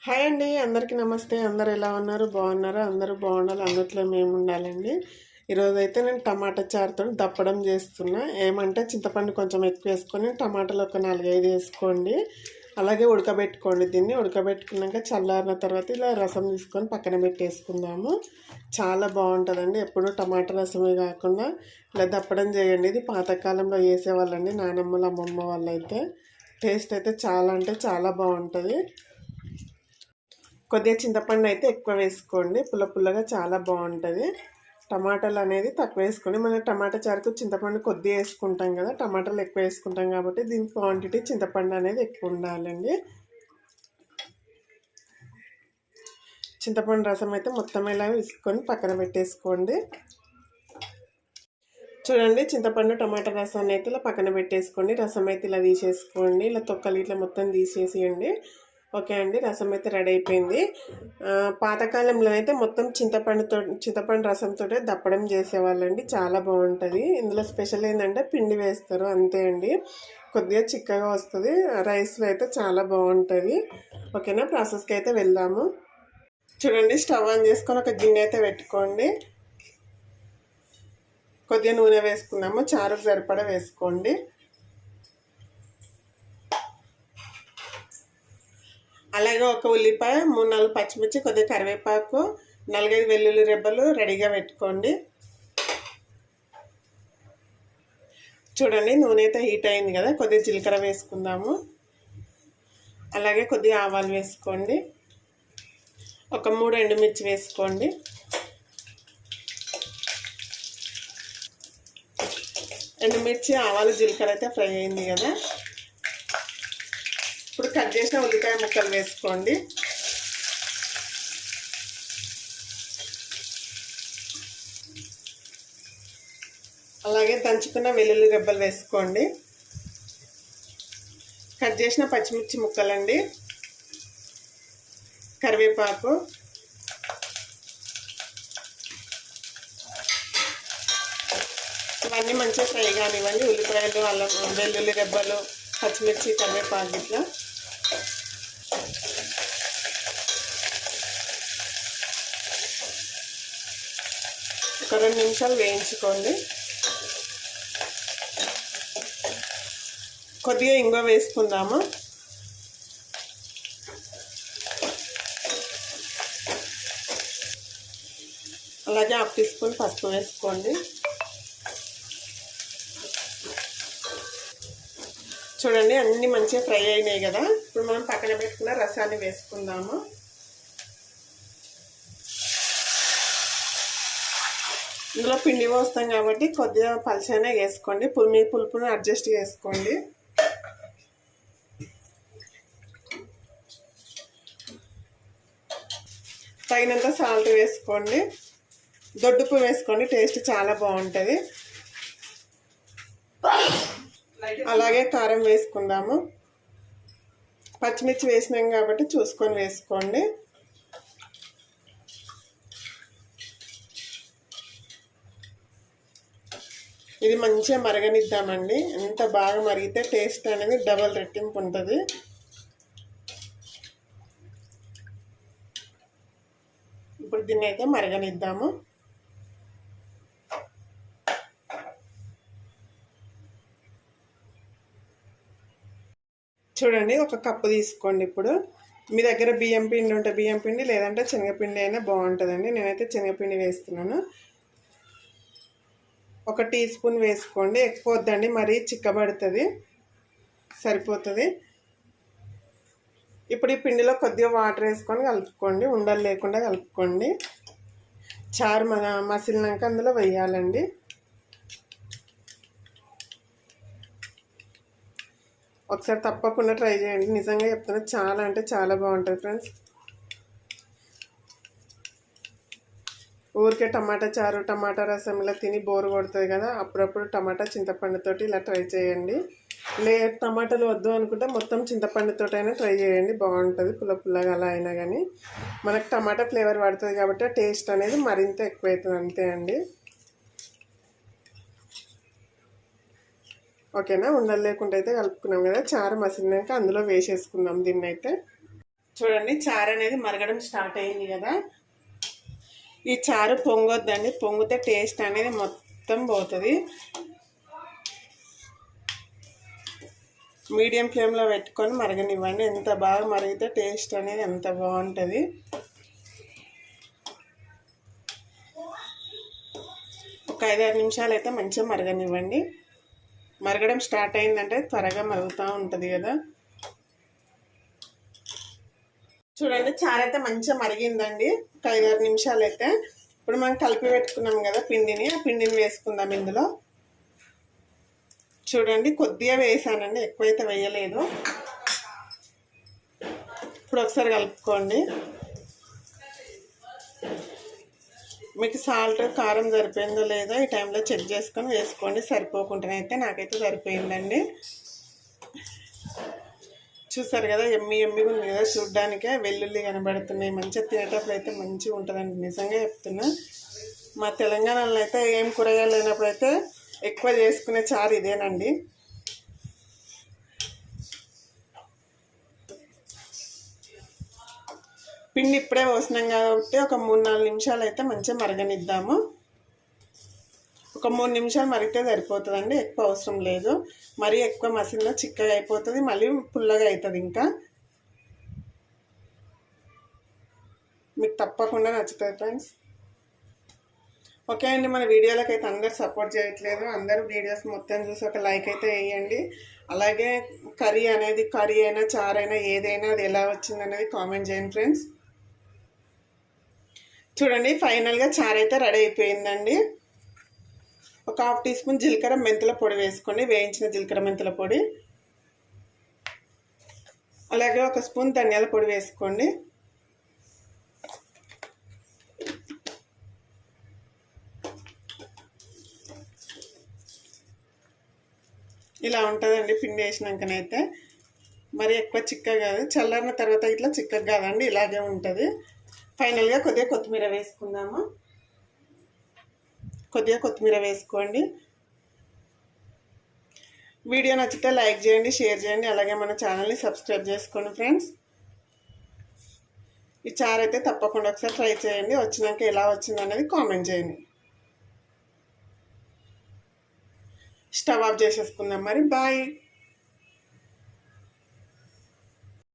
Hi అండి, అందరికీ నమస్తే. అందరు ఎలా ఉన్నారు? బాగున్నారా? అందరూ బాగుండాలి, అందుట్లో మేము ఉండాలండి. ఈరోజైతే నేను టమాటా చారుతో దప్పడం చేస్తున్నా. ఏమంటే చింతపండు కొంచెం ఎక్కువ వేసుకొని టమాటాలు ఒక 4-5 వేసుకోండి. అలాగే ఉడకబెట్టుకోండి. దీన్ని ఉడకబెట్టుకున్నాక చల్లారిన తర్వాత ఇలా రసం తీసుకొని పక్కన పెట్టేసుకుందాము. చాలా బాగుంటుందండి. ఎప్పుడు టమాటా రసమే కాకుండా ఇలా దప్పడం చేయండి. ఇది పాతకాలంలో చేసేవాళ్ళండి, నానమ్మలు అమ్మమ్మ వాళ్ళు అయితే. టేస్ట్ అయితే చాలా అంటే చాలా బాగుంటుంది. కొద్దిగా చింతపండు అయితే ఎక్కువ వేసుకోండి, పుల్లగా చాలా బాగుంటుంది. టమాటాలు అనేది తక్కువ వేసుకోండి. మనం టమాటా చారుకు చింతపండు కొద్దిగా వేసుకుంటాం కదా, టమాటాలు ఎక్కువ వేసుకుంటాం కాబట్టి దీని క్వాంటిటీ చింతపండు అనేది ఎక్కువ ఉండాలండి. చింతపండు రసం అయితే మొత్తం ఇలా వేసుకొని పక్కన పెట్టేసుకోండి. చూడండి, చింతపండు టమాటా రసాన్ని అయితే ఇలా పక్కన పెట్టేసుకోండి. రసం అయితే ఇలా తీసేసుకోండి. ఇలా తొక్కలు ఇట్లా మొత్తం తీసేసేయండి. ఓకే అండి, రసం అయితే రెడీ అయిపోయింది. పాతకాలంలో అయితే మొత్తం చింతపండు రసంతో దప్పడం చేసేవాళ్ళండి. చాలా బాగుంటుంది. ఇందులో స్పెషల్ ఏంటంటే పిండి వేస్తారు, అంతే అండి. కొద్దిగా చిక్కగా వస్తుంది. రైస్లో అయితే చాలా బాగుంటుంది. ఓకేనా, ప్రాసెస్కి అయితే వెళ్దాము. చూడండి, స్టవ్ ఆన్ చేసుకొని ఒక గిన్నె అయితే పెట్టుకోండి. కొద్దిగా నూనె వేసుకుందాము. చారుకు సరిపడా వేసుకోండి. అలాగే ఒక ఉల్లిపాయ, 3-4 పచ్చిమిర్చి, కొద్దిగా కరివేపాకు, 4-5 వెల్లుల్లి రెబ్బలు రెడీగా పెట్టుకోండి. చూడండి, నూనె అయితే హీట్ అయింది కదా, కొద్దిగా జీలకర్ర వేసుకుందాము. అలాగే కొద్దిగా ఆవాలు వేసుకోండి. ఒక 3 ఎండుమిర్చి వేసుకోండి. ఎండుమిర్చి, ఆవాలు, జీలకర్ర అయితే ఫ్రై అయింది కదా, ఇప్పుడు కట్ చేసిన ఉల్లిపాయ ముక్కలు వేసుకోండి. అలాగే దంచుకున్న వెల్లుల్లి రెబ్బలు వేసుకోండి. కట్ చేసిన పచ్చిమిర్చి ముక్కలండి, కరివేపాకు, ఇవన్నీ మంచిగా ఫ్రై కానివ్వండి. ఉల్లిపాయలు, అల్లం, వెల్లుల్లి రెబ్బలు, పచ్చిమిర్చి, కరివేపాకు ఇట్లా ఒక 2 నిమిషాలు వేయించుకోండి. కొద్దిగా ఇంగువ వేసుకుందాము. అలాగే 1/2 టీ స్పూన్ పసుపు వేసుకోండి. చూడండి, అన్నీ మంచిగా ఫ్రై అయినాయి కదా, ఇప్పుడు మనం పక్కన పెట్టుకున్న రసాన్ని వేసుకుందాము. ఇందులో పిండి పోస్తాం కాబట్టి కొద్దిగా పలుచగానే వేసుకోండి. మీ పులుపును అడ్జస్ట్ చేసుకోండి. తగినంత సాల్ట్ వేసుకోండి. దొడ్డుపు వేసుకోండి, టేస్ట్ చాలా బాగుంటుంది. అలాగే కారం వేసుకుందాము. పచ్చిమిర్చి వేసినాం కాబట్టి చూసుకొని వేసుకోండి. ఇది మంచిగా మరగనిద్దామండి. ఎంత బాగా మరిగితే టేస్ట్ అనేది డబల్ రెట్టింపు ఉంటుంది. ఇప్పుడు దీన్ని అయితే మరగనిద్దాము. చూడండి, ఒక కప్పు తీసుకోండి. ఇప్పుడు మీ దగ్గర బియ్యం పిండి ఉంటే బియ్యం పిండి, లేదంటే శనగపిండి అయినా బాగుంటుందండి. నేనైతే శనగపిండి వేస్తున్నాను. 1 టీ స్పూన్ వేసుకోండి. ఎక్కువ వద్దండి, మరీ చిక్కబడుతుంది, సరిపోతుంది. ఇప్పుడు ఈ పిండిలో కొద్దిగా వాటర్ వేసుకొని కలుపుకోండి. ఉండలు లేకుండా కలుపుకోండి. చారు మసిలినాక అందులో వేయాలండి. ఒకసారి తప్పకుండా ట్రై చేయండి. నిజంగా చెప్తున్నా, చాలా అంటే చాలా బాగుంటుంది ఫ్రెండ్స్. ఊరికే టమాటా చారు, టమాటా రసం ఇలా తిని బోరు కొడుతుంది కదా, అప్పుడప్పుడు టమాటా చింతపండుతోటి ఇలా ట్రై చేయండి. టమాటాలు వద్దు అనుకుంటే మొత్తం చింతపండుతోటి అయినా ట్రై చేయండి, బాగుంటుంది. పుల్లగా అలా అయినా కానీ మనకు టమాటా ఫ్లేవర్ పడుతుంది కాబట్టి టేస్ట్ అనేది మరింత ఎక్కువవుతుంది, అంతే అండి. ఓకేనా, ఉండలు లేకుండా అయితే కలుపుకున్నాం కదా. చారు మసిలినాక అందులో వేసేసుకుందాం దీన్ని అయితే. చూడండి చారు అనేది మరగడం స్టార్ట్ అయింది కదా. ఈ చారు పొంగొద్దండి, పొంగితే టేస్ట్ అనేది మొత్తం పోతుంది. మీడియం ఫ్లేమ్లో పెట్టుకొని మరగనివ్వండి. ఎంత బాగా మరిగితే టేస్ట్ అనేది ఎంత బాగుంటుంది. ఒక 5-6 నిమిషాలు అయితే మంచిగా మరగనివ్వండి. మరగడం స్టార్ట్ అయిందంటే త్వరగా మరుగుతూ ఉంటుంది కదా. చూడండి చారు అయితే మంచిగా మరిగిందండి. ఒక 5-6 నిమిషాలు అయితే. ఇప్పుడు మనం కలిపి పెట్టుకున్నాం కదా పిండిని, ఆ పిండిని వేసుకుందాం ఇందులో. చూడండి కొద్దిగా వేసానండి, ఎక్కువైతే వేయలేదు. ఇప్పుడు ఒకసారి కలుపుకోండి. మీకు సాల్ట్ కారం సరిపోయిందో లేదో ఈ టైంలో చెక్ చేసుకొని వేసుకోండి. సరిపోకుండానైతే నాకైతే సరిపోయిందండి. చూసారు కదా ఎమ్మిగా ఉంది కదా, చూడ్డానికే వెల్లుల్లి కనబడుతున్నాయి. మంచిగా తినేటప్పుడు అయితే మంచిగా ఉంటుందండి, నిజంగా చెప్తున్నా. మా తెలంగాణలో అయితే ఏం కూరగాయలు లేనప్పుడు అయితే ఎక్కువ చేసుకునే చారు ఇదేనండి. పిండి ఇప్పుడే పోసినాం కాబట్టి ఒక 3-4 నిమిషాలు అయితే మంచిగా మరగనిద్దాము. ఒక 3 నిమిషాలు మరిగితే సరిపోతుందండి, ఎక్కువ అవసరం లేదు. మరీ ఎక్కువ మసిలిన చిక్కగా అయిపోతుంది, మళ్ళీ పుల్లగా అవుతుంది. ఇంకా మీకు తప్పకుండా నచ్చుతుంది ఫ్రెండ్స్. ఓకే అండి, మన వీడియోలకు అయితే అందరు సపోర్ట్ చేయట్లేదు. అందరూ వీడియోస్ మొత్తం చూసి ఒక లైక్ అయితే వేయండి. అలాగే కర్రీ అయినా చారు అయినా ఏదైనా అది ఎలా వచ్చింది అనేది కామెంట్ చేయండి ఫ్రెండ్స్. చూడండి ఫైనల్గా చారు అయితే రెడీ అయిపోయిందండి. ఒక 1/2 టీ స్పూన్ జీలకర్ర మెంతుల పొడి వేసుకోండి, వేయించిన జీలకర్ర మెంతుల పొడి. అలాగే 1 స్పూన్ ధనియాల పొడి వేసుకోండి. ఇలా ఉంటుందండి పిండి వేసినాకనైతే. మరి ఎక్కువ చిక్కగా కాదు, చల్లారిన తర్వాత ఇట్లా చిక్కగా కాదండి, ఇలాగే ఉంటుంది. ఫైనల్గా కొద్దిగా కొత్తిమీర వేసుకుందాము. కొద్దిగా కొత్తిమీర వేసుకోండి. వీడియో నచ్చితే లైక్ చేయండి, షేర్ చేయండి. అలాగే మన ఛానల్ని సబ్స్క్రైబ్ చేసుకోండి ఫ్రెండ్స్. ఈ చారు అయితే తప్పకుండా ఒకసారి ట్రై చేయండి. వచ్చినాక ఎలా వచ్చింది అనేది కామెంట్ చేయండి. స్టవ్ ఆఫ్ చేసేసుకుందాం మరి. బాయ్.